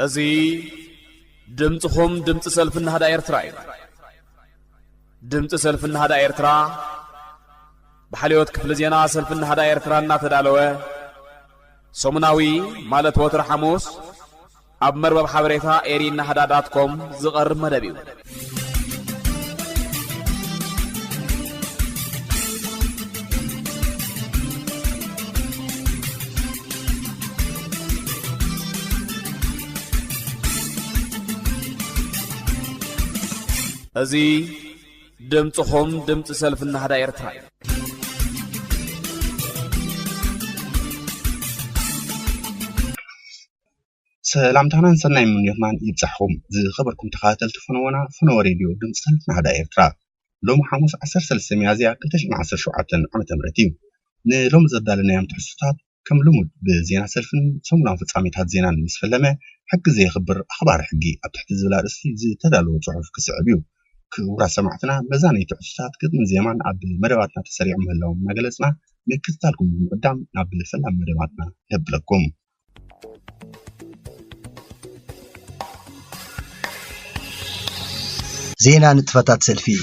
أزي دمتهم دمت سلف النهدا إيرترا دمت سلف النهدا إيرترا بحاليوت كفل زينا سلف النهدا إيرترا ناتدالوه سومناوي مالت وتر حموس أب مربب حبريتا إيرين نهدا.com زغر مدبيو أزي دمتهم دمت سلف النهدا إيرترا سلام تانا سناي من يومان يبصحكم زي خبركم تخاتلت فنونا فنو راديو دمت سلف النهدا إيرترا لوم حموس 13 ميازيا كتش مع 10 عام تمرتيو نلوم زدالنا يوم تحسطات كم لمود بزينا سلفن سمنا فصاميتات زينا مسفلمه حق زي خبر اخبار حقي ابتحت زلارسي زي تدالو صحف كسعبيو كورا سمعتنا بزاني تحسطات قدم زيمان عبد مدباتنا تسريع مهلهم مجلسنا نكتالكم قدام عبد فلان مدباتنا يبلكم زينا نتفتات سلفي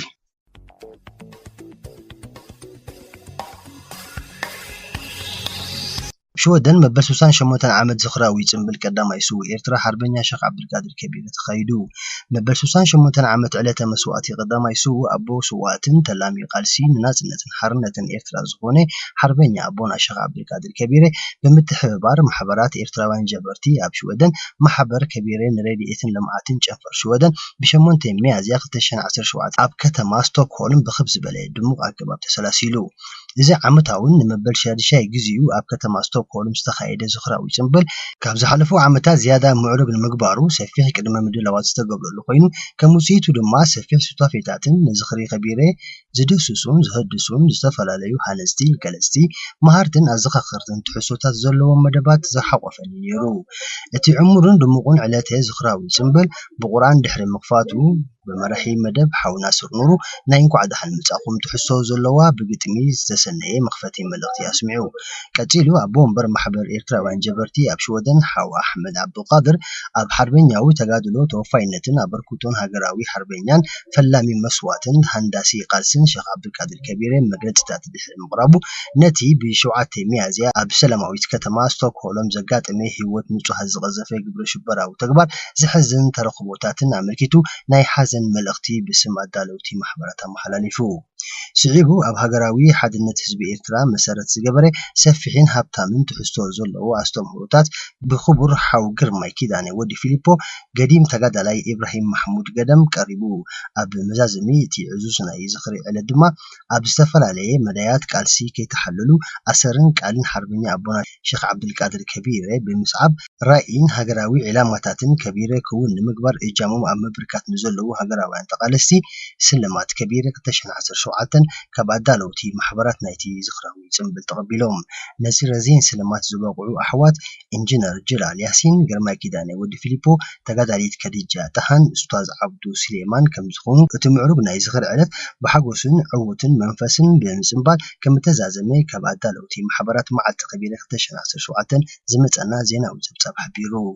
شو دن مبسوسان شموتان عمد زخراوي تنبل قدام يسو إيرترا حربنيا شيخ عبد القادر كبير تخيدو مبسوسان شموتان عمد علته مسواتي قدام يسو أبو سواتن تلامي قالسين نازنة حرنة إيرترا زغوني حربنيا أبونا شيخ عبد القادر كبير بمتحبار محبرات إيرترا وان جبرتي أب شو دن محبر كبيرين ريدي إثن لمعاتن جنفر شو دن بشمونتين ميازيا قتشن 10 شوات أب كتما ستوكهولم بخبز بلي دموق أكباب تسلاسيلو إذا عمتاون نمبل شادشاي جزيو أب كتما ستوكهولم مستخايدة زخراوي تنبل كابز حلفو عمتا زيادة معرب المقبارو سفيح كلمة مدلوات استقبلوا لقينو كموسيتو دما سفيح ستوافيتاتن نزخري خبيري زدسوسون زهدسون زتفلاليو حانستي كالستي مهارتن أزخخرتن تحسوتات زلو ومدبات زحوفن يرو اتي عمرن دموغن علاتها زخراوي تنبل بقران دحر مقفاتو بمرحي مدب حاو ناصر نورو ناينكو عدا حلمتاقوم تحسو زلوا بقتمي استسنئي مخفتي ملغتي أسمعو كاتيلو أبوهم بر محبر إيرترا وان جبرتي أبشودن حاو أحمد عبد القادر أب حربينياوي تقادلو توفاينتن أبركوتون هاقراوي حربينيان فلامي مسواتن هنداسي قالسن شيخ عبد القادر كبيرين مقرد تاتدح المقرابو نتي بشوعات ميازيا أب سلاماوي تكتما ستوكهولم زقات مي هيوت نوتو هزغزفي قبر شبراو تقبار زحزن ترخبوتاتن أمريكيتو ناي حازن ملغتي بسم أدالوتي محبرتا محلاليفو سعيبو أب هاقراوي حدنة حزب إيرترا مسارت زقبري سفحين هابتامن تحستو زلو أستوم هروتات بخبر حاو قرماي كيداني ودي فيليبو قديم تقاد علي إبراهيم محمود قدم قريبو أب مزازمي تي عزوزنا يزخري على دما أب استفل عليه مدايات كالسي كي تحللو أسرن كالين حربيني أبونا شيخ عبد القادر كبير بمصعب رأيين هاقراوي علاماتاتن كبيرة كون مقبر إجامو أم بركات نزلو هاقراوي انتقالستي سلمات كبيرة كتشن 10 شوعاتن كبادالوتي محبرات نايتي زخراوي تنبل تقبلهم نزير زين سلمات زباقعو أحوات إنجنر جلال ياسين قرما كيداني ودي فيليبو تقاداليت كديجا تهان أستاذ عبدو سليمان كمزخون اتمعروب نايزخر علف بحقوسن عوتن منفسن بمزنبال كمتزازمي كبادالوتي محبرات مع التقبيلة كتشن 10 شوعاتن زمت أنا زينا وزبطاب حبيرو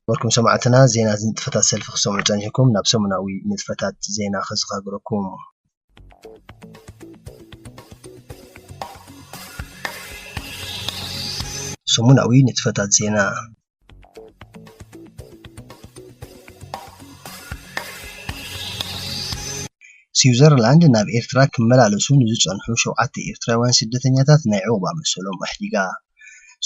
وركم سمعتنا زينا نتفتات سلف خصوم رجانيكم نابسومناوي نتفتات زينا خزقا قركم سموناوي نتفتات زينا سويزرلاند ناب إيرترا كملالسو نزوصنحو 7 إيرتراوያን ስደተኛታት ናይ ዕቁባ መሰሎም ኣሕዲጋ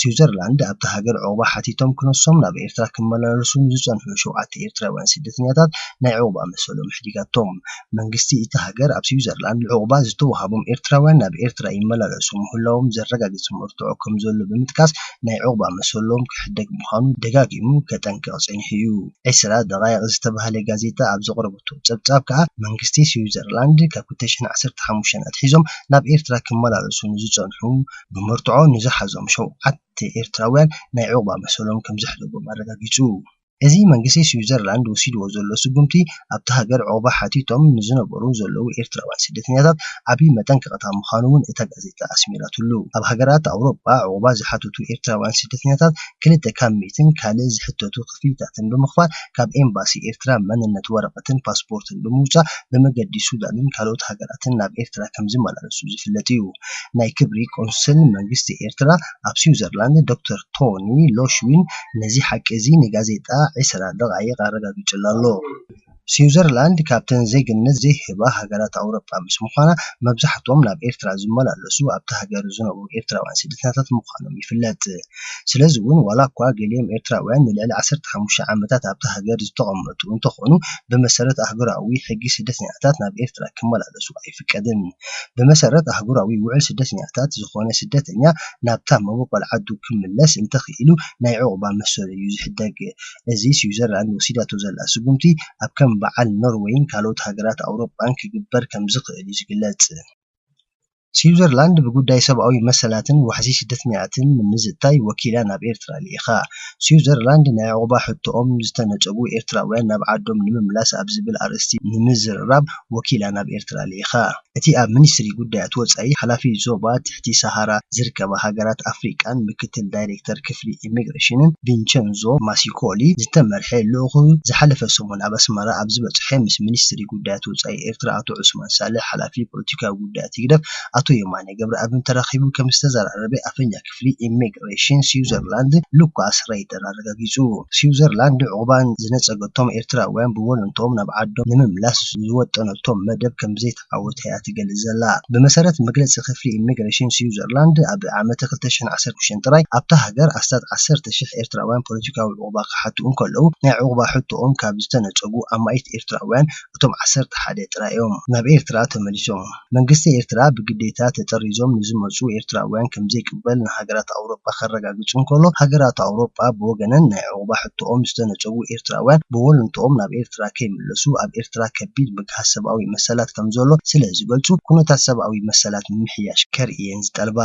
سويزرلاند أبتا هاجر عقبة حتيتم كنصهم ناب إيرترا كملالسو نزوصنحو 7 إيرتراوያን ስደተኛታት ናይ ዕቁባ መሰሎም ኣሕዲጋቶም መንግስቲ እቲ ሃገር ኣብ ስዊዘርላንድ ዕቁባ ዝተወሃቦም ኤርትራውያን ናብ ኤርትራ ይመላለሱ ምህላዎም ዘረጋግፅ ምርትዖ ከም ዘሎ ብምጥቃስ ናይ ዕቁባ መሰሎም ክሕደግ ምዃኑ ደጋጊሙ ከጠንቅቕ ጸኒሑ እዩ። ዒስራ ደቓይቕ ዝተባህለ ጋዜጣ ኣብ ዘቕረበቶ ጸብጻብ ከዓ መንግስቲ ስዊዘርላንድ ካብ 2015 ኣትሒዞም ናብ ኤርትራ ክመላለሱ ንዝጸንሑ ብምርትዖ ንዝሓዞም 7 ኤርትራውያን ናይ ዕቁባ መሰሎም ከም ዘሕደጎም ኣረጋጊጹ እዚ መንግስቲ ስዊዘርላንድ ወሲድዎ ዘሎ ስጉምቲ ኣብቲ ሃገር ዕቑባ ሓቲቶም ንዝነበሩ ዘለዉ ኤርትራውያን ስደተኛታት ዓብዪ መጠን ክቕጣ ምዃኑ እውን እታ ጋዜጣ ኣስሚራትሉ። ኣብ ሃገራት ኣውሮጳ ዕቑባ ዝሓተቱ ኤርትራውያን ስደተኛታት 2 ካብ 100 ካልእ ዝሕተቱ ክፍሊታትን ብምኽፋል ካብ ኤምባሲ ኤርትራ መንነት ወረቐትን ፓስፖርትን ብምውፃእ ብመገዲ ሱዳንን ካልኦት ሃገራትን ናብ ኤርትራ ከም ዝመላለሱ ዝፍለጥ እዩ። ናይ ክብሪ ቆንስል መንግስቲ ኤርትራ ኣብ ስዊዘርላንድ ዶክተር ቶኒ ሎሽዊን ነዚ ሓቂ እዚ ንጋዜጣ 20 ደቓይቕ ኣረጋጊጹሉ ኣሎ። ስዊዘርላንድ ካብተን ዜግነት ዘይህባ ሃገራት ኣውሮጳ ምስ ምዃና መብዛሕትኦም ናብ ኤርትራ ዝመላለሱ ኣብቲ ሃገር ዝነብሩ ኤርትራውያን ስደተኛታት ምዃኖም ይፍለጥ። ስለዚ እውን ዋላ እኳ ገሊኦም ኤርትራውያን ንልዕሊ 15 ዓመታት ኣብቲ ሃገር ዝተቐመጡ እንተኾኑ ብመሰረት ኣህጉራዊ ሕጊ ስደተኛታት ናብ ኤርትራ ክመላለሱ ኣይፍቀድን። ብመሰረት ኣህጉራዊ ውዕል ስደተኛታት ዝኾነ ስደተኛ ናብታ መቦቆል ዓዱ ክምለስ እንተኽኢሉ ናይ ዕቑባ መሰል እዩ ዝሕደግ። እዚ ስዊዘርላንድ ወሲዳቶ ዘላ ስጉምቲ ኣብ ከም በዓል ኖርዌይን ካልኦት ሃገራት ኣውሮጳን ክግበር ከም ዝኽእል እዩ ዝግለጽ። ስዊዘርላንድ ብጉዳይ ሰብኣዊ መሰላትን ዋሕዚ ስደተኛትን ንምዝታይ ወኪላ ናብ ኤርትራ ልኢኻ። ስዊዘርላንድ ናይ ዕቑባ ሕቶኦም ዝተነፀጉ ኤርትራውያን ናብ ዓዶም ንምምላስ ኣብ ዝብል ኣርእስቲ ንምዝርራብ ወኪላ ናብ ኤርትራ ልኢኻ። እቲ ኣብ ሚኒስትሪ ጉዳያት ወፃኢ ሓላፊ ዞባ ትሕቲ ሰሃራ ዝርከባ ሃገራት ኣፍሪቃን ምክትል ዳይሬክተር ክፍሊ ኢሚግሬሽንን ቪንቸንዞ ማሲኮሊ ዝተመርሐ ልኡኹ ዝሓለፈ ሰሙን ኣብ ኣስመራ ኣብ ዝበፅሐ ምስ ሚኒስትሪ ጉዳያት ወፃኢ ኤርትራ ኣቶ ዑስማን ሳልሕ ሓላፊ ፖለቲካዊ ጉዳያት ይግደፍ አቶ የማነ ገብረአብን ተራኺቡ ከም ዝተዘራረበ ኣፈኛ ክፍሊ ኢሚግሬሽን ስዊዘርላንድ ሉካስ ራይደር ኣረጋጊጹ። ስዊዘርላንድ ዕቑባን ዝነፀገቶም ኤርትራውያን ብወለንቶም ናብ ዓዶም ንምምላስ ዝወጠነቶም መደብ ከም ዘይተዓወተ እያ ትገልጽ ዘላ። ብመሰረት መግለፂ ክፍሊ ኢሚግሬሽን ስዊዘርላንድ ኣብ ዓመት 2016 ጥራይ ኣብታ ሃገር ኣስታት 10,000 ኤርትራውያን ፖለቲካዊ ዕቑባ ክሓቱ እንከለዉ ናይ ዕቑባ ሕቶኦም ካብ ዝተነፀጉ ኣማኢት ኤርትራውያን እቶም 11 ጥራዮም ናብ ኤርትራ ተመሊሶም። መንግስቲ ኤርትራ ብግዴታ ተጠሪዞም ንዝመፁ ኤርትራውያን ከም ዘይቅበል ንሃገራት ኣውሮጳ ከረጋግጹ እንከሎ ሃገራት ኣውሮጳ ብወገነን ናይ ዕቑባ ሕቶኦም ዝተነፀጉ ኤርትራውያን ብወለንቶም ናብ ኤርትራ ከይምለሱ ኣብ ኤርትራ ከቢድ ምግሃዝ ሰብኣዊ መሰላት ከም ዘሎ ስለ ዝገልጹ ኩነታት ሰብኣዊ መሰላት ምምሕያሽ ከርእየን ዝጠልባ።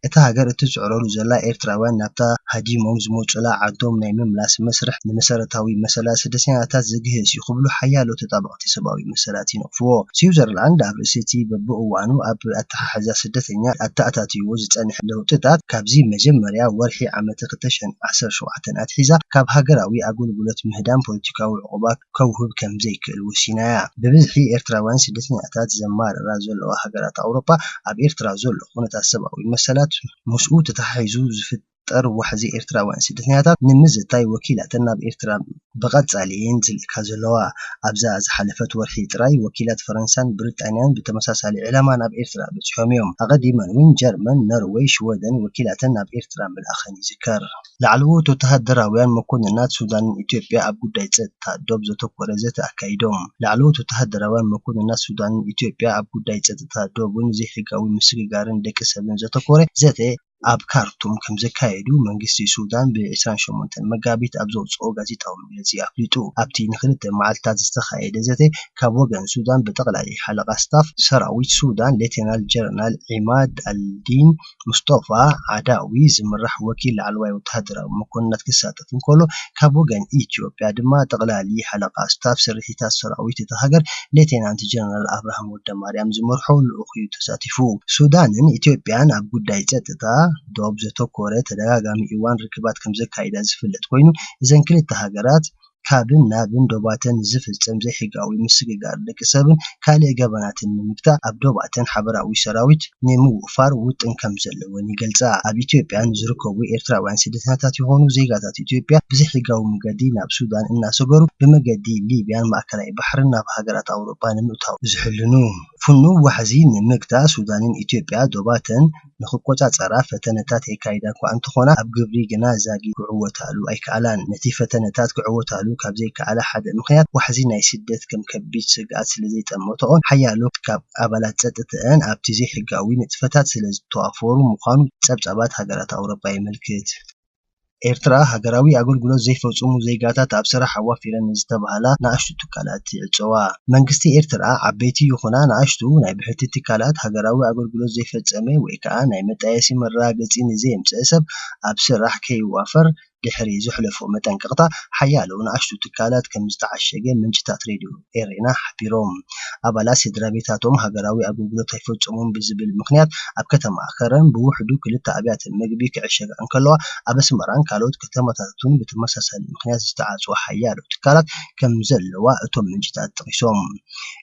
እታ ሃገር እትፅዕረሉ ዘላ ኤርትራውያን ናብታ ሃዲሞም ዝመፁላ ዓዶም ናይ ምምላስ መስርሕ ንመሰረታዊ መሰላት ስደተኛታት ዝግህስ እዩ ክብሉ ሓያሎ ተጣበቕቲ ሰብኣዊ መሰላት ይነቕፍዎ። ስዊዘርላንድ ኣብ ርእሲ እቲ በብእዋኑ ኣብ ኣተሓሕዛ ስደተኛ ኣተኣታትይዎ ዝፀንሕ ለውጥታት ካብዚ መጀመርያ ወርሒ ዓመት 2017 ኣትሒዛ ካብ ሃገራዊ ኣገልግሎት ምህዳን ፖለቲካዊ ዕቑባ ከውህብ ከም ዘይክእል ወሲናያ። ብብዝሒ ኤርትራውያን ስደተኛታት ዘማረራ ዘለዋ ሃገራት ኣውሮጳ ኣብ ኤርትራ ዘሎ ኩነታት ሰብኣዊ መሰላት ምስኡ ተተሓሒዙ ዝፍጠር ዋሕዚ ኤርትራውያን ስደተኛታት ንምዝታይ ወኪላትን ናብ ኤርትራ ብቐጻሊን ዝልእካ ዘለዋ። ኣብዛ ዝሓለፈት ወርሒ ጥራይ ወኪላት ፈረንሳን ብሪጣንያን ብተመሳሳሊ ዕላማ ናብ ኤርትራ በፂሖም እዮም። ኣቐዲመን እውን ጀርመን፣ ኖርዌይ፣ ሽወደን ወኪላትን ናብ ኤርትራ ምልኣኸን ይዝከር። ላዕለዎት ወተሃደራውያን መኮንናት ሱዳንን ኢትዮጵያ ኣብ ጉዳይ ጸጥታ ዶብ ዘተኮረ ዘተ ኣካይዶም። ላዕለዎት ወተሃደራውያን መኮንናት ሱዳንን ኢትዮጵያ ኣብ ጉዳይ ጸጥታ ዶብን ዘይሕጋዊ ምስግጋርን ደቂ ሰብን ዘተኮረ ዘተ ኣብ ካርቱም ከም ዘካየዱ መንግስቲ ሱዳን ብ28 መጋቢት ኣብ ዘውፅኦ ጋዜጣዊ መግለፂ ኣፍሊጡ። ኣብቲ ንክልተ መዓልትታት ዝተኻየደ ዘተ ካብ ወገን ሱዳን ብጠቕላሊ ሓለቓ ስታፍ ሰራዊት ሱዳን ሌተናል ጀነራል ዒማድ አልዲን ሙስጠፋ ዓዳዊ ዝምራሕ ወኪል ላዕለዋይ ወተሃደራዊ መኮንናት ክሳተፍ እንከሎ ካብ ወገን ኢትዮጵያ ድማ ጠቕላሊ ሓለቓ ስታፍ ስርሒታት ሰራዊት እታ ሃገር ሌተናንት ጀነራል ኣብርሃም ወልደማርያም ዝመርሖ ልኡኽ እዩ ተሳቲፉ። ሱዳንን ኢትዮጵያን ኣብ ጉዳይ ጸጥታ ዶብ ዘተኮረ ተደጋጋሚ እዋን ርክባት ከም ዘካይዳ ዝፍለጥ ኮይኑ እዘን ክልተ ሃገራት ካብን ናብን ዶባተን ዝፍጸም ዘይሕጋዊ ምስግጋር ደቂ ሰብን ካልእ ገበናትን ንምግታእ ኣብ ዶባተን ሓበራዊ ሰራዊት ንምውፋር ውጥን ከም ዘለወን ይገልጻ። ኣብ ኢትዮጵያ ዝርከቡ ኤርትራውያን ስደተኛታት የሆኑ ዜጋታት ኢትዮጵያ ብዘይሕጋዊ መንገዲ ናብ ሱዳን እናሰገሩ ብመገዲ ሊብያን ማእከላዊ ባሕርን ናብ ሃገራት ኣውሮጳ ንምእታው ዝሕልኑ ፍኑ ዋሕዚ ንምግታእ ሱዳንን ኢትዮጵያ ዶባተን ንኽቆጻጸራ ፈተነታት የካይዳ እኳ እንተኾና ኣብ ግብሪ ግና ዛጊ ክዕወታሉ ኣይከኣላን። ነቲ ፈተነታት ክዕወታሉ ካብ ዘይከኣለ ሓደ ምክንያት ዋሕዚ ናይ ስደት ከም ከቢድ ስግኣት ስለ ዘይጠመቶኦን ሓያሎ ካብ ኣባላት ጸጥተአን ኣብቲ ዘይሕጋዊ ንጥፈታት ስለ ዝተዋፈሩ ምዃኑ ጸብጻባት ሃገራት ኣውሮጳ ይምልክት። ኤርትራ ሃገራዊ ኣገልግሎት ዘይፈጽሙ ዜጋታት ኣብ ስራሕ ኣዋፊረን ዝተባሃላ ንኣሽቱ ትካላት ይዕፀዋ። መንግስቲ ኤርትራ ዓበይቲ ይኹና ንኣሽቱ ናይ ብሕቲ ትካላት ሃገራዊ ኣገልግሎት ዘይፈጸመ ወይ ከዓ ናይ መጣየሲ መረጋገፂ ንዘየምፅእ ሰብ ኣብ ስራሕ ከይዋፈር ድሕሪ ዝሕለፎ መጠንቀቕታ ሓያሎ ንኣሽቱ ትካላት ከም ዝተዓሸገ ምንጭታት ሬድዮ ኤሬና ሓቢሮም። ኣባላት ስድራቤታቶም ሃገራዊ ኣገልግሎት ኣይፈጽሙን ብዝብል ምክንያት ኣብ ከተማ ከረን ብውሕዱ ክልተ ኣብያተ ምግቢ ክዕሸጋ እንከለዋ ኣብ ኣስመራን ካልኦት ከተማታትን ብተመሳሳሊ ምክንያት ዝተዓጽዋ ሓያሎ ትካላት ከም ዘለዋ እቶም ምንጭታት ጠቂሶም።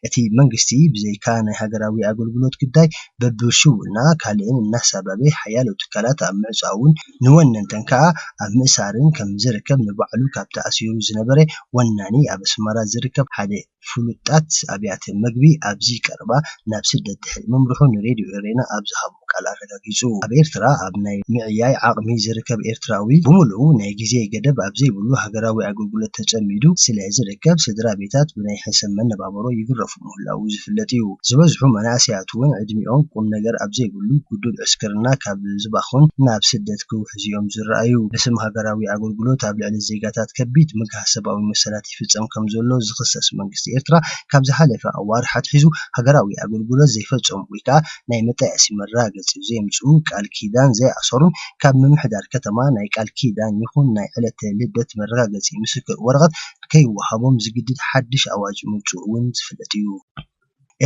እቲ መንግስቲ ብዘይካ ናይ ሃገራዊ ኣገልግሎት ጉዳይ በብሽውና ካልእን እናሳበበ ሓያሎ ትካላት ኣብ ምዕጻውን ንወነንተን ከዓ ኣብ ምእሳርን ከም ዝርከብ ንባዕሉ ካብ ተኣሲሩ ዝነበረ ወናኒ ኣብ ኣስመራ ዝርከብ ሓደ ፍሉጣት ኣብያተ ምግቢ ኣብዚ ቀረባ ናብ ስደት ድሕሪ ምምርሑ ንሬድዮ ኤሬና ኣብ ዝሃቦ ቃል ኣረጋጊጹ። ኣብ ኤርትራ ኣብ ናይ ምዕያይ ዓቕሚ ዝርከብ ኤርትራዊ ብምሉኡ ናይ ግዜ ገደብ ኣብ ዘይብሉ ሃገራዊ ኣገልግሎት ተጸሚዱ ስለ ዝርከብ ስድራ ቤታት ብናይ ሕሰብ መነባበሮ ይግረፉ ምህላው ዝፍለጥ እዩ። ዝበዝሑ መናእሰያት እውን ዕድሚኦም ቁም ነገር ኣብ ዘይብሉ ጉዱል ዕስክርና ካብ ዝባኹን ናብ ስደት ክውሕዙ እዮም ዝረኣዩ። ብስም ሃገራዊ ኣገልግሎት ኣብ ልዕሊ ዜጋታት ከቢድ ምግሃ ሰብኣዊ መሰላት ይፍጸም ከም ዘሎ ዝኽሰስ መንግስቲ ኤርትራ ካብ ዝሓለፈ ኣዋርሓት ሒዙ ሃገራዊ ኣገልግሎት ዘይፈጸሙ ወይ ከዓ ናይ መጣየሲ መረጋገፂ ዘምጽኡ ቃል ኪዳን ዘይኣሰሩን ካብ ምምሕዳር ከተማ ናይ ቃል ኪዳን ይኹን ናይ ዕለተ ልደት መረጋገፂ ምስክር ወረቐት ከይወሃቦም ዝግድድ ሓድሽ ኣዋጅ ምውፅኡ እውን ዝፍለጥ እዩ።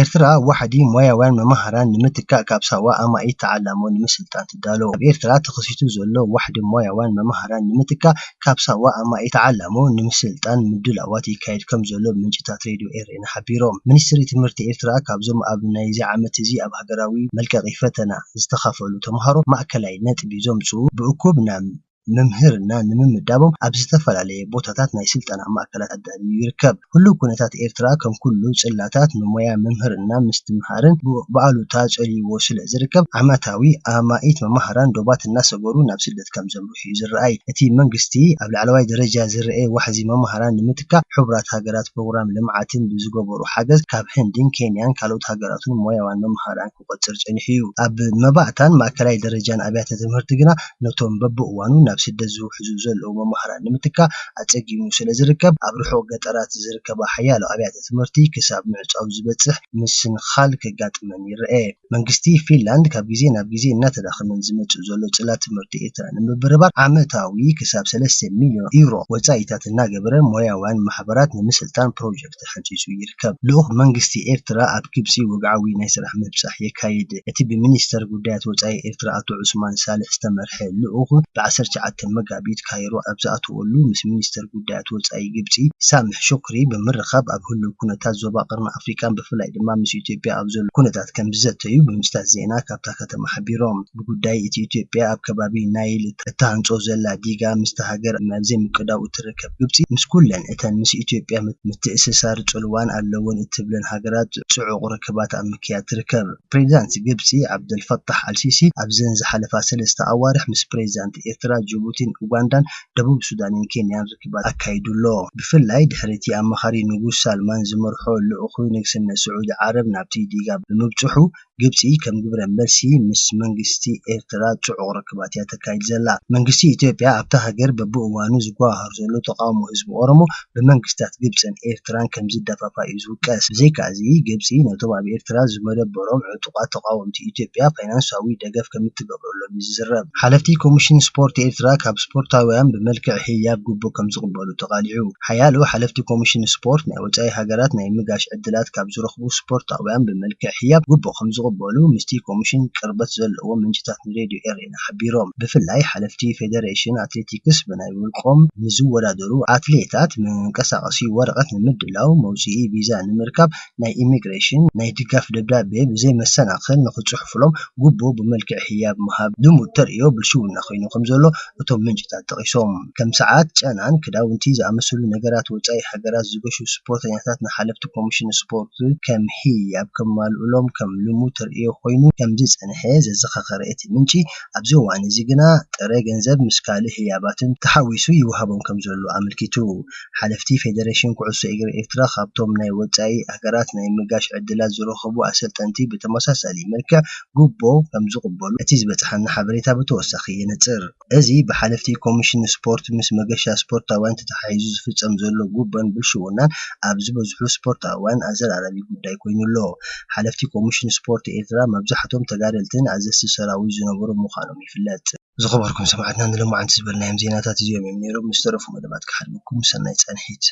ኤርትራ ዋሕዲ ሞያውያን መምሃራን ንምትካእ ካብ ሳዋ ኣማኢት ተዓላሞ ንምስልጣን ትዳሎ። ኣብ ኤርትራ ተኸሲቱ ዘሎ ዋሕዲ ሞያውያን መምሃራን ንምትካእ ካብ ሳዋ ኣማኢት ተዓላሞ ንምስልጣን ምድላዋት ይካየድ ከም ዘሎ ምንጭታት ሬድዮ ኤሬና ሓቢሮም። ሚኒስትሪ ትምህርቲ ኤርትራ ካብዞም ኣብ ናይዚ ዓመት እዚ ኣብ ሃገራዊ መልቀቂ ፈተና ዝተኻፈሉ ተምሃሮ ማእከላይ ነጥቢ ዘምጽኡ ብእኩብ ናብ መምህርና ንምምዳቦም ኣብ ዝተፈላለየ ቦታታት ናይ ስልጠና ማእከላት ኣዳልዩ ይርከብ። ኩሉ ኩነታት ኤርትራ ከም ኩሉ ጽላታት ንሞያ መምህርና ምስትምሃርን ብኣሉታ ጸሊዎ ስለ ዝርከብ ዓመታዊ ኣማኢት መምሃራን ዶባት እናሰገሩ ናብ ስደት ከም ዘምርሑ እዩ ዝረኣይ። እቲ መንግስቲ ኣብ ላዕለዋይ ደረጃ ዝርአ ዋሕዚ መምሃራን ንምትካእ ሕቡራት ሃገራት ፕሮግራም ልምዓትን ብዝገበሩ ሓገዝ ካብ ህንድን ኬንያን ካልኦት ሃገራትን ሞያውያን መምሃራን ክቆጽር ጸኒሑ እዩ። ኣብ መባእታን ማእከላይ ደረጃን ኣብያተ ትምህርቲ ግና ነቶም በብእዋኑ ናብ ስደት ዝውሕዙ ዘለዉ መምሃራን ንምትካእ ኣጸጊሙ ስለ ዝርከብ ኣብ ርሑቕ ገጠራት ዝርከባ ሓያሎ ኣብያተ ትምህርቲ ክሳብ ምዕጻው ዝበጽሕ ምስንኻል ከጋጥመን ይርአ። መንግስቲ ፊንላንድ ካብ ግዜ ናብ ግዜ እናተዳኸመን ዝመጽእ ዘሎ ጽላት ትምህርቲ ኤርትራ ንምብርባር ዓመታዊ ክሳብ 3 ሚልዮን ዩሮ ወጻኢታት እናገበረ ሞያውያን ማሕበራት ንምስልጣን ፕሮጀክት ሓንፂፁ ይርከብ። ልኡኽ መንግስቲ ኤርትራ ኣብ ግብፂ ወግዓዊ ናይ ስራሕ ምብጻሕ የካይድ። እቲ ብሚኒስተር ጉዳያት ወጻኢ ኤርትራ ኣቶ ዑስማን ሳልሕ ዝተመርሐ ልኡኽ ብ19 መጋቢት ካይሮ ኣብ ዝኣተወሉ ምስ ሚኒስተር ጉዳያት ወጻኢ ግብፂ ሳምሕ ሹክሪ ብምርኻብ ኣብ ህሉ ኩነታት ዞባ ቀርኒ ኣፍሪካን ብፍላይ ድማ ምስ ኢትዮጵያ ኣብ ዘሎ ኩነታት ከም ዝዘተዩ ብምንጭታት ዜና ካብታ ከተማ ሓቢሮም። ብጉዳይ እቲ ኢትዮጵያ ኣብ ከባቢ ናይል እታሃንጾ ዘላ ዲጋ ምስቲ ሃገር ኣብ ዘይምቅዳው እትርከብ ግብፂ ምስ ኩለን እተን ምስ ኢትዮጵያ ምትእስሳር ጽልዋን ኣለወን እትብለን ሃገራት ጽዑቕ ርክባት ኣብ ምክያድ ትርከብ። ፕሬዚዳንት ግብፂ ዓብደልፈታሕ አልሲሲ ኣብዘን ዝሓለፋ 3 ኣዋርሕ ምስ ፕሬዚዳንት ኤርትራ ጅቡቲን ኡጋንዳን ደቡብ ሱዳንን ኬንያን ርክባት ኣካይዱሎ። ብፍላይ ድሕሪቲ ኣማኻሪ ንጉስ ሳልማን ዝመርሖ ልኡኽ ንግስነት ስዑዲ ዓረብ ናብቲ ዲጋ ብምብጽሑ ግብፂ ከም ግብረ መልሲ ምስ መንግስቲ ኤርትራ ጽዑቕ ርክባት እያ ተካይድ ዘላ። መንግስቲ ኢትዮጵያ ኣብታ ሃገር በብእዋኑ ዝጓሃር ዘሎ ተቃውሞ ህዝቢ ኦሮሞ ብመንግስታት ግብፅን ኤርትራን ከም ዝደፋፋ እዩ ዝውቀስ። ብዘይካዚ ግብፂ ነቶም ኣብ ኤርትራ ዝመደበሮም ዕጡቓት ተቃወምቲ ኢትዮጵያ ፋይናንሳዊ ደገፍ ከም እትገብረሎም ይዝረብ። ሓለፍቲ ኮሚሽን ስፖርት ኤርትራ ካብ ስፖርታውያን ብመልክዕ ህያብ ጉቦ ከም ዝቕበሉ ተቓሊዑ። ሓያሎ ሓለፍቲ ኮሚሽን ስፖርት ናይ ወጻኢ ሃገራት ናይ ምጋሽ ዕድላት ካብ ዝረኽቡ ስፖርታውያን ብመልክዕ ህያብ ጉቦ ከም ዝቕበሉ ምስቲ ኮሚሽን ቅርበት ዘለዎም ምንጭታት ሬድዮ ኤሬና ሓቢሮም። ብፍላይ ሓለፍቲ ፌደሬሽን ኣትሌቲክስ ብናይ ውልቆም ንዝወዳደሩ ኣትሌታት መንቀሳቐሲ ወረቐት ንምድላው መውፅኢ ቪዛ ንምርካብ ናይ ኢሚግሬሽን ናይ ድጋፍ ደብዳቤ ብዘይ መሰናኽል ንኽጽሕፍሎም ጉቦ ብመልክዕ ህያብ ምሃብ ልሙድ ተርእዮ ብልሽውና ኮይኑ ከም ዘሎ እቶም ምንጭታት ጠቂሶም። ከም ሰዓት ጨናን ክዳውንቲ ዝኣመሰሉ ነገራት ወጻኢ ሃገራት ዝገሹ ስፖርተኛታት ንሓለፍቲ ኮሚሽን ስፖርት ከም ህያብ ከማልኡሎም ከም ልሙድ ተርእዮ ኮይኑ ከም ዝጸንሐ ዘዘኻኸረ እቲ ምንጪ ኣብዚ እዋን እዚ ግና ጥረ ገንዘብ ምስ ካልእ ህያባትን ተሓዊሱ ይወሃቦም ከም ዘሎ ኣመልኪቱ። ሓለፍቲ ፌደሬሽን ኩዕሶ እግሪ ኤርትራ ካብቶም ናይ ወጻኢ ሃገራት ናይ ምጋሽ ዕድላት ዝረኸቡ ኣሰልጠንቲ ብተመሳሳሊ መልክዕ ጉቦ ከም ዝቕበሉ እቲ ዝበፅሐና ሓበሬታ ብተወሳኺ የነፅር። እዚ ብሓለፍቲ ኮሚሽን ስፖርት ምስ መገሻ ስፖርታውያን ተተሓሒዙ ዝፍጸም ዘሎ ጉቦን ብልሽውናን ኣብ ዝበዝሑ ስፖርታውያን ኣዘራራቢ ጉዳይ ኮይኑሎ። ሓለፍቲ ኮሚሽን ስፖርት ኤርትራ መብዛሕቶም ተጋደልትን ኣዘዝቲ ሰራዊት ዝነበሩ ምዃኖም ይፍለጥ። زخبركم سمعتنا أن لما عن تسبرنا هم زيناتات اليوم من يروب مسترف ومدبات كحلمكم سنة تنحيت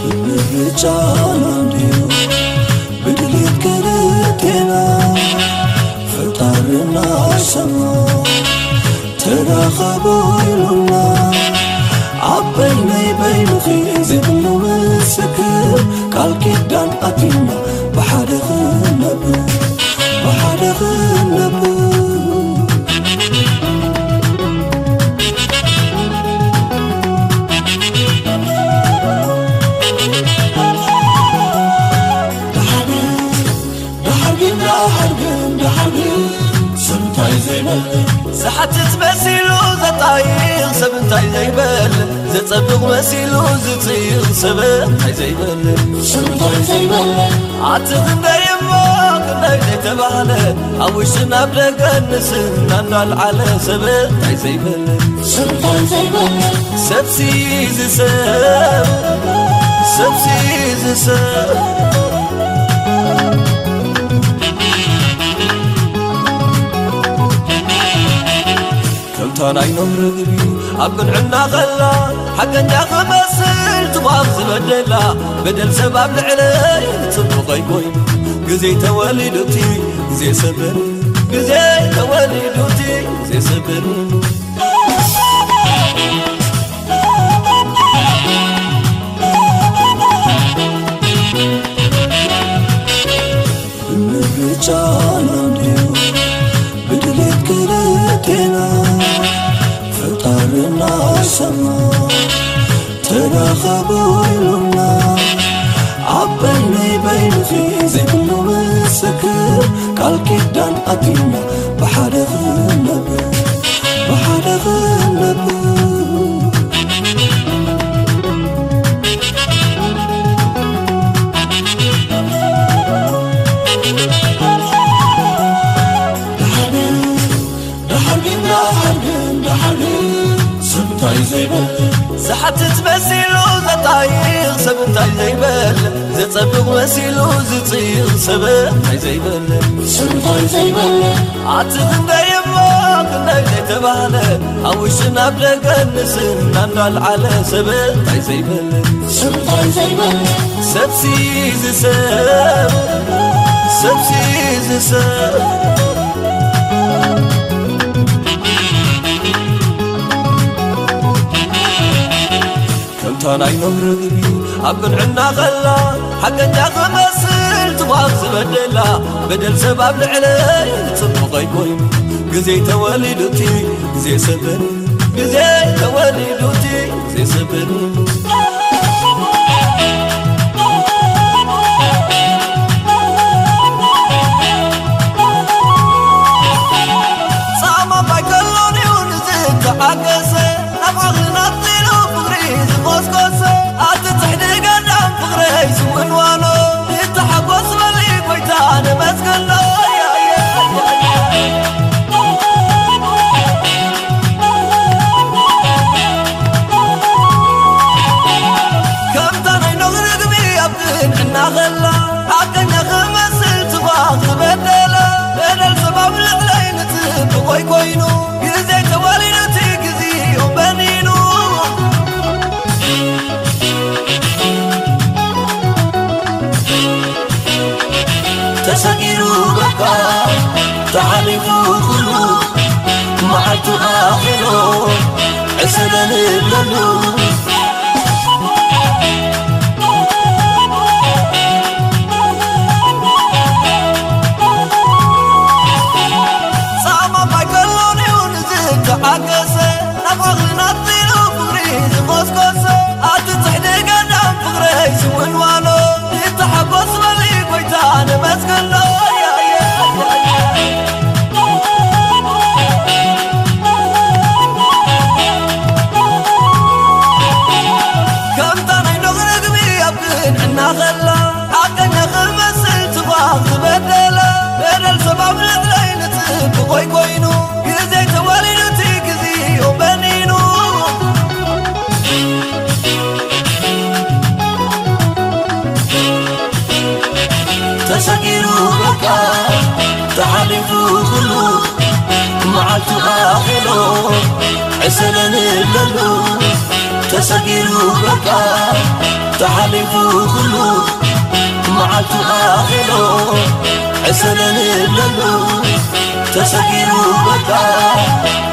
بالرجال ديو بدليت كرتنا فطرنا سما تراخبوا يلونا عبينا بين في زبن مسكر قال كدان أتينا بحد غنب سحتت مسيلو زطايق سبنتاي زيبل زتصبق مسيلو زطيق سبنتاي زيبل سبنتاي زيبل عتغن دايما كناي زيتبالة عوشنا بلقنس نندال على سبنتاي زيبل سبنتاي زيبل سبسيز سب تاناي نمرغبي أبن عنا غلا حقنا خمسل تبغى زبدلا بدل سبب العلي تصدق يقوي جزي تولدتي جزي سبر جزي تولدتي جزي سبر بالرجال ديو بدلت كرتنا فطرنا سما تراخبوا يلونا عبينا بين في زبن مسكر قال كدان أتينا بحد غنب سحتت مسيلو زطايق سبنتاي زيبل زتصبق مسيلو زطيق سبنتاي زيبل سبنتاي زيبل عتغن دايما كناي زيتبالة عوشنا بلقنس نندال على سبنتاي زيبل سبنتاي زيبل سبسيز سب تاناي نمرغبي أبن عنا غلا حقنا خمسل تبغى زبدلا بدل سبب العلي تصدق يقوي جزي تولدتي جزي سبر جزي تولدتي جزي سبر صعما بايكلوني ونزيد عقسي نبغى نطيلو فغريز موسكوسي أتتحدي قدام فغري سوين وانو يتحقوص ملي بيتان مسكنو كم تاني نغرق بي أبدين عنا غلا حقنا خمسل تباغ بدلا بدل سباب العلي نتب ويكوينو يزي توالينتي كزي يوم بنينو تساقيرو بكا تعالفو كلو معلتو آخرو عسلن اللولو صعما بايكلوني ونزيد عقسي نبغى نطيلو فغريز موسكوسي أتتحدي قدام فغري سوين وانو يتحقوص ملي بيتان مسكنو عسلن اللو تسقيرو بكا تحلفو كلو معلتو آخرو عسلن اللو تسقيرو بكا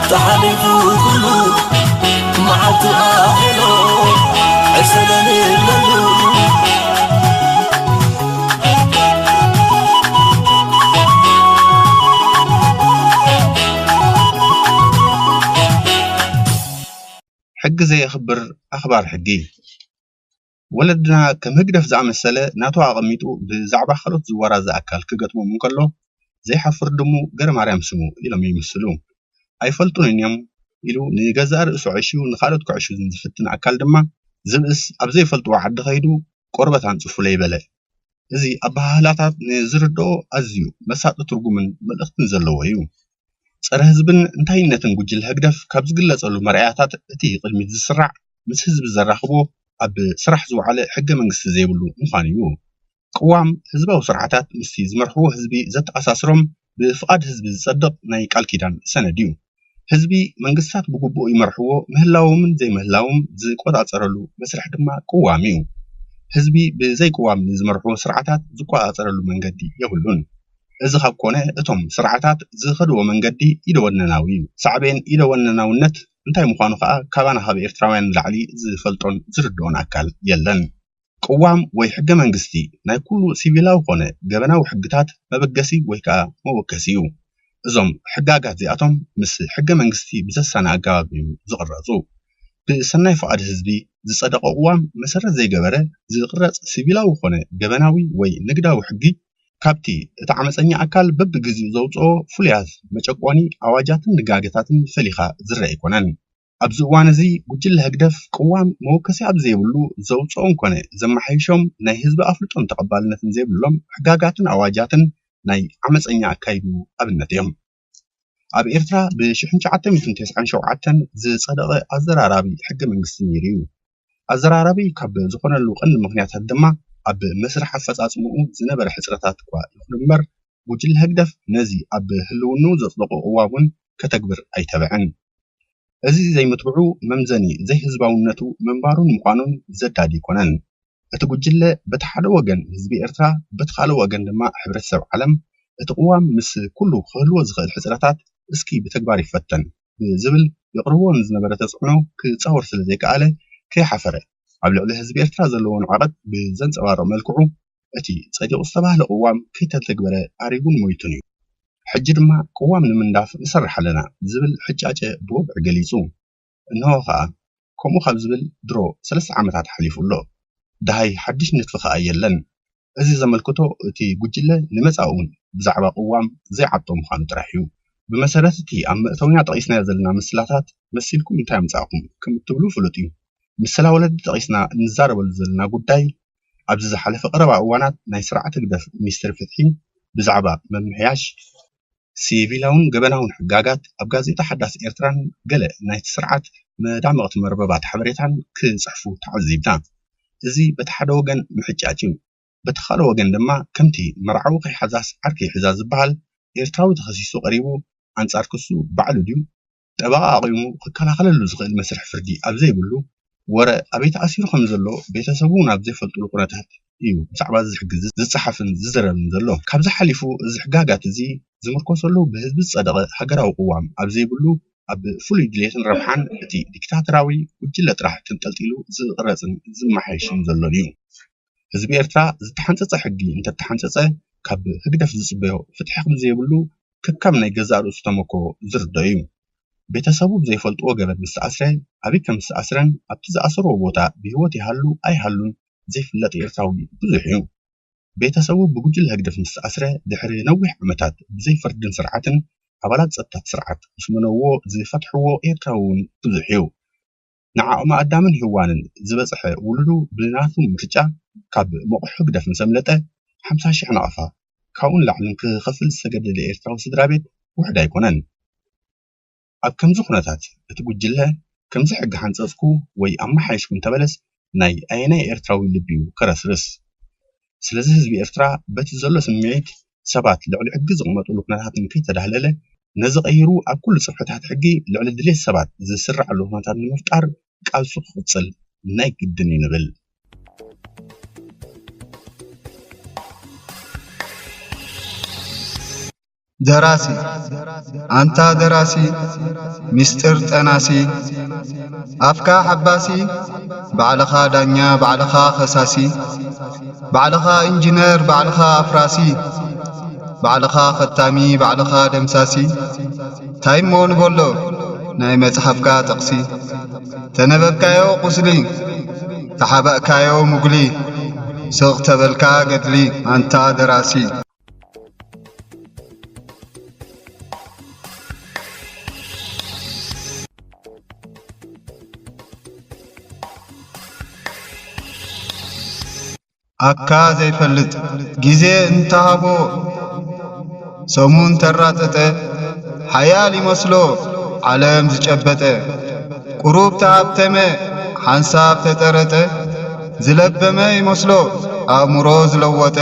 تحلفو كلو معلتو آخرو عسلن اللو حق زي خبر أخبار حقي ولدنا كم هجدف زعم السلة ناتو عقميتو بزعبة خلط زوارا زأكال كقطمو منكالو زي حفر دمو قرم عريم سمو إلا ميمسلو أي فلطون إنيام إلو نيجازار إسو عشيو نخالط كعشو زنزفتن أكال دما زمس أبزي فلطو عد غيدو قربة عن صفولي بلا إزي أبهالاتات نزردو أزيو مساط ترقومن ملأختن زلوهيو صار حزبن انتاينتن ጉጅል ህግደፍ ካብ ዝግለጸሉ መርኣያታት እቲ ቅድሚት ዝስራዕ ምስ ህዝቢ ዘራኽቦ ኣብ ስራሕ ዝውዓለ ሕገ መንግስቲ ዘይብሉ ምዃኑ እዩ ቅዋም ህዝባዊ ስርዓታት ምስቲ ዝመርሕዎ ህዝቢ ዘተኣሳስሮም ብፍቓድ ህዝቢ ዝጸድቕ ናይ ቃል ኪዳን ሰነድ እዩ ህዝቢ መንግስታት ብግቡእ ይመርሕዎ ምህላዎምን ዘይምህላዎም ዝቆጻጸረሉ መስርሕ ድማ ቅዋም እዩ ህዝቢ ብዘይ ቅዋም ዝመርሕዎ ስርዓታት ዝቆጻጸረሉ መንገዲ የብሉን እዚ ካብ ኮነ እቶም ስርዓታት ዝኸድዎ መንገዲ ኢደወነናዊ እዩ ሳዕቤን ኢደወነናውነት እንታይ ምዃኑ ከዓ ካባና ካብ ኤርትራውያን ላዕሊ ዝፈልጦን ዝርድኦን ኣካል የለን ቅዋም ወይ ሕገ መንግስቲ ናይ ኩሉ ሲቪላዊ ኮነ ገበናዊ ሕግታት መበገሲ ወይ ከዓ መወከሲ እዩ እዞም ሕጋጋት እዚኣቶም ምስ ሕገ መንግስቲ ብዘሳነ ኣገባብ እዩ ዝቕረፁ ብሰናይ ፍቓድ ህዝቢ ዝጸደቐ ቅዋም መሰረት ዘይገበረ ዝቕረጽ ሲቪላዊ ኮነ ገበናዊ ወይ ንግዳዊ ሕጊ ካብቲ እቲ ዓመፀኛ ኣካል በብግዚኡ ዘውፅኦ ፍሉያት መጨቆኒ ኣዋጃትን ድጋገታትን ፈሊኻ ዝረአ ኣይኮነን ኣብዚ እዋን እዚ ጉጅለ ህግደፍ ቅዋም መወከሲ ኣብ ዘይብሉ ዘውፅኦም ኮነ ዘመሓይሾም ናይ ህዝቢ ኣፍልጦን ተቐባልነትን ዘይብሎም ሕጋጋትን ኣዋጃትን ናይ ዓመፀኛ ኣካይዱ ኣብነት እዮም ኣብ ኤርትራ ብ1997 ዝጸደቐ ኣዘራራቢ ሕገ መንግስቲ ነይሩ እዩ ኣዘራራቢ ካብ ዝኾነሉ ቀንዲ ምክንያታት ድማ ኣብ መስርሕ ኣፈጻጽምኡ ዝነበረ ሕጽረታት እኳ ይኹን እምበር ጉጅለ ህግደፍ ነዚ ኣብ ህልውኑ ዘጽደቆ ቅዋምን ከተግብር ኣይተበዐን እዚ ዘይምትብዑ መምዘኒ ዘይህዝባውነቱ መንባሩን ምዃኑን ዘዳዲ ይኮነን እቲ ጉጅለ በቲ ሓደ ወገን ህዝቢ ኤርትራ በቲ ካልእ ወገን ድማ ሕብረተሰብ ዓለም እቲ ቅዋም ምስ ኩሉ ክህልዎ ዝኽእል ሕጽረታት እስኪ ብተግባር ይፈተን ዝብል ይቕርቦን ዝነበረ ተጽዕኖ ክጻወር ስለ ዘይከኣለ ከይሓፈረ ኣብ ልዕሊ ህዝቢ ኤርትራ ዘለዎን ዓቐት ብዘንጸባርቕ መልክዑ እቲ ጸዲቑ ዝተባህለ ቅዋም ከይተተግበረ ኣሪጉን ሞይቱን እዩ ሕጂ ድማ ቅዋም ንምንዳፍ ንሰርሕ ኣለና ዝብል ሕጫጨ ብወግዒ ገሊጹ እንሆ ከዓ ከምኡ ካብ ዝብል ድሮ 3 ዓመታት ሓሊፉ ኣሎ ድሃይ ሓድሽ ንጥፊ ከዓ የለን እዚ ዘመልክቶ እቲ ጉጅለ ንመጻእውን ብዛዕባ ቅዋም ዘይዓጦ ምዃኑ ጥራሕ እዩ ብመሰረት እቲ ኣብ ምእተውና ጠቒስናዮ ዘለና ምስላታት መሲልኩም እንታይ ኣምጻእኩም ከም እትብሉ ፍሉጥ እዩ ምስላ ወለዲ ጠቒስና እንዛረበሉ ዘለና ጉዳይ ኣብዚ ዝሓለፈ ቀረባ እዋናት ናይ ስርዓተ ህግደፍ ሚኒስትር ፍትሒ ብዛዕባ መምሕያሽ ሲቪላውን ገበናውን ሕጋጋት ኣብ ጋዜጣ ሓዳስ ኤርትራን ገለ ናይቲ ስርዓት መዳመቕቲ መርበባት ሓበሬታን ክጽሕፉ ተዓዚብና እዚ በቲ ሓደ ወገን ምሕጫጭ እዩ በቲ ካልእ ወገን ድማ ከምቲ መርዓዊ ከይሓዛስ ዓርኪ ሒዛ ዝበሃል ኤርትራዊ ተኸሲሱ ቀሪቡ ኣንጻር ክሱ ባዕሉ ድዩ ጠበቓ ኣቂሙ ክከላኸለሉ ዝኽእል መስርሕ ፍርዲ ኣብ ዘይብሉ ወረ ኣበይተ ኣሲሩ ከም ዘሎ ቤተሰቡ ናብ ዘይፈልጡሉ ኩነታት እዩ ብዛዕባ ዝሕግዝ ዝፀሓፍን ዝዘረብን ዘሎ ካብዚ ሓሊፉ እዚ ሕጋጋት እዚ ዝምርኮሰሉ ብህዝቢ ዝጸደቐ ሃገራዊ ቅዋም ኣብ ዘይብሉ ኣብ ፍሉይ ድሌትን ረብሓን እቲ ዲክታተራዊ ጉጅለ ጥራሕ ተንጠልጢሉ ዝቕረፅን ዝመሓየሽን ዘሎን እዩ ህዝቢ ኤርትራ ዝተሓንፀፀ ሕጊ እንተተሓንፀፀ ካብ ህግደፍ ዝፅበዮ ፍትሒ ከም ዘይብሉ ከከም ናይ ገዛእ ርእሱ ተመክሮ ዝርድኦ እዩ ቤተሰቡ ብዘይፈልጥዎ ገበን ምስ ተኣስረ ኣበይ ከም ዝተኣስረን ኣብቲ ዝኣስርዎ ቦታ ብሂወት ይሃሉ ኣይሃሉን ዘይፍለጥ ኤርትራዊ ብዙሕ እዩ ቤተሰቡ ብጉጅለ ህግደፍ ምስ ተኣስረ ድሕሪ ነዊሕ ዓመታት ብዘይፍርድን ስርዓትን ኣባላት ጸጥታት ስርዓት ምስ መነውዎ ዝፈትሕዎ ኤርትራዊ እውን ብዙሕ እዩ ንዓቕሚ ኣዳምን ህዋንን ዝበፅሐ ውሉዱ ብናቱ ምርጫ ካብ መቑሕ ህግደፍ ምስ ኣምለጠ 50,000 ነቐፋ ካብኡን ላዕልን ክኸፍል ዝተገደደ ኤርትራዊ ስድራ ቤት ውሕድ ኣይኮነን ኣብ ከምዚ ኩነታት እቲ ጉጅለ ከምዚ ሕጊ ሓንፀፅኩ ወይ ኣመሓይሽኩም ተበለስ ናይ ኣየናይ ኤርትራዊ ልቢ እዩ ከረስርስ ስለዚ ህዝቢ ኤርትራ በቲ ዘሎ ስምዒት ሰባት ልዕሊ ሕጊ ዝቕመጡሉ ኩነታትን ከይተዳህለለ ነዚ ቀይሩ ኣብ ኩሉ ጽሑታት ሕጊ ልዕሊ ድሌት ሰባት ዝስርዓሉ ኩነታት ንምፍጣር ቃልሱ ክቕጽል ናይ ግድን እዩ ንብል ደራሲ አንታ ደራሲ ሚስጥር ጠናሲ አፍካ ሓባሲ ባዕልኻ ዳኛ ባዕልኻ ኸሳሲ ባዕልኻ ኢንጂነር ባዕልኻ ኣፍራሲ ባዕልኻ ኸታሚ ባዕልኻ ደምሳሲ ታይሞ ንበሎ ናይ መጽሓፍካ ጠቕሲ ተነበብካዮ ቁስሊ ተሓበእካዮ ሙግሊ ስቕ ተበልካ ገድሊ አንታ ደራሲ አካ ዘይፈልጥ ጊዜ እንተሃቦ ሰሙን ተራጠጠ ሓያል ይመስሎ ዓለም ዝጨበጠ ቁሩብ ተሃብተመ ሓንሳብ ተጠረጠ ዝለበመ ይመስሎ ኣእምሮ ዝለወጠ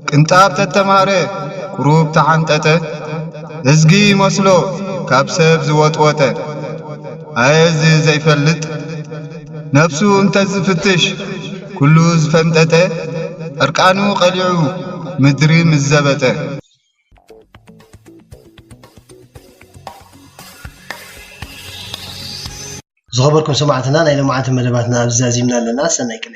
ቅንጣብ ተተማሃረ ቁሩብ ተሓንጠጠ እዝጊ ይመስሎ ካብ ሰብ ዝወጥወጠ ኣየዚ ዘይፈልጥ ነፍሱ እንተዝፍትሽ ኩሉ ዝፈምጠጠ ዕርቃኑ ቀሊዑ ምድሪ ምዘበጠ ዝኸበርኩም ሰማዕትና ናይ ልምዓት መደባትና ኣብዛዚምና ኣለና ሰናይ ቅነ